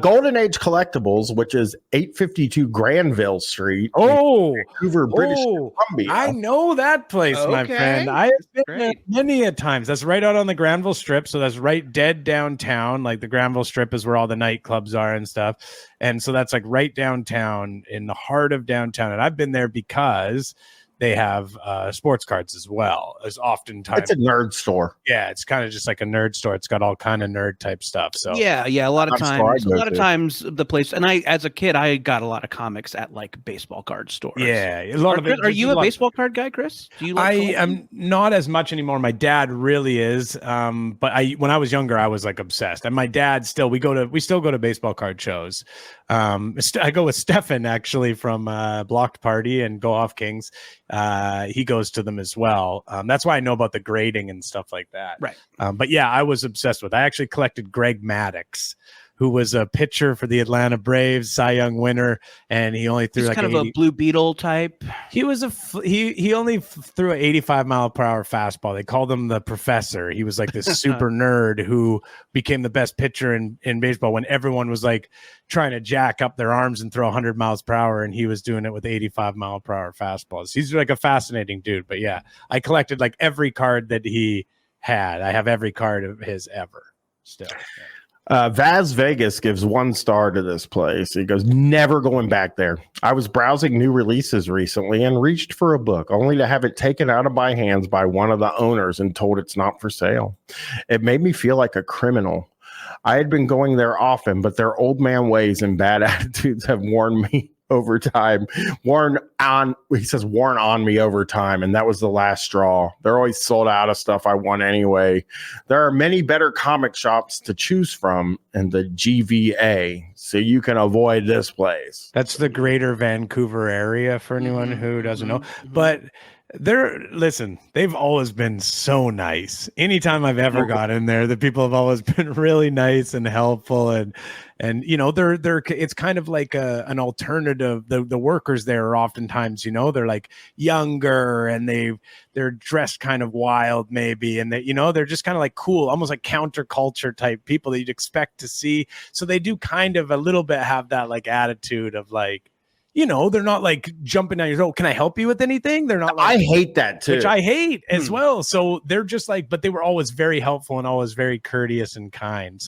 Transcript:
Golden Age Collectibles, which is 852 Granville Street, Vancouver, British Columbia. I know that place, my friend. I have been there many a times. That's right out on the Granville Strip, so that's right dead downtown. Like the Granville Strip is where all the nightclubs are and stuff, and so that's like right downtown in the heart of downtown. And I've been there because they have sports cards as well. As oftentimes, it's a nerd store. Yeah, it's kind of just like a nerd store. It's got all kind of nerd type stuff. So yeah, a lot of times the place. And I, as a kid, I got a lot of comics at like baseball card stores. Yeah, a lot of it. Are you a baseball card guy, Chris? Do you? I am not as much anymore. My dad really is. But when I was younger, I was like obsessed. And my dad still. We still go to baseball card shows. I go with Stefan actually from Blocked Party and Go Off Kings. He goes to them as well. That's why I know about the grading and stuff like that. Right. But yeah, I was obsessed with. I actually collected Greg Maddux, who was a pitcher for the Atlanta Braves, Cy Young winner, and he only threw kind of a Blue Beetle type. He was he only threw an 85-mile-per-hour fastball. They called him the professor. He was like this super nerd who became the best pitcher in baseball when everyone was like trying to jack up their arms and throw 100 miles per hour, and he was doing it with 85-mile-per-hour fastballs. He's like a fascinating dude. But yeah, I collected like every card that he had. I have every card of his ever still. Yeah. Vaz Vegas gives 1 star to this place. He goes, never going back there. I was browsing new releases recently and reached for a book only to have it taken out of my hands by one of the owners and told it's not for sale. It made me feel like a criminal. I had been going there often, but their old man ways and bad attitudes have worn me over time. Worn on me over time, and that was the last straw. They're always sold out of stuff I want anyway. There are many better comic shops to choose from in the GVA, so you can avoid this place. That's the greater Vancouver area for anyone who doesn't know. But they've always been so nice. Anytime I've ever got in there, the people have always been really nice and helpful, and you know, it's kind of like an alternative. The workers there are oftentimes, you know, they're like younger and they're dressed kind of wild maybe, and they're just kind of like cool, almost like counterculture type people that you'd expect to see. So they do kind of a little bit have that like attitude of like, you know, they're not like jumping down your throat. Can I help you with anything? They're not. I hate that too. Which I hate as well. So they're just like, but they were always very helpful and always very courteous and kind.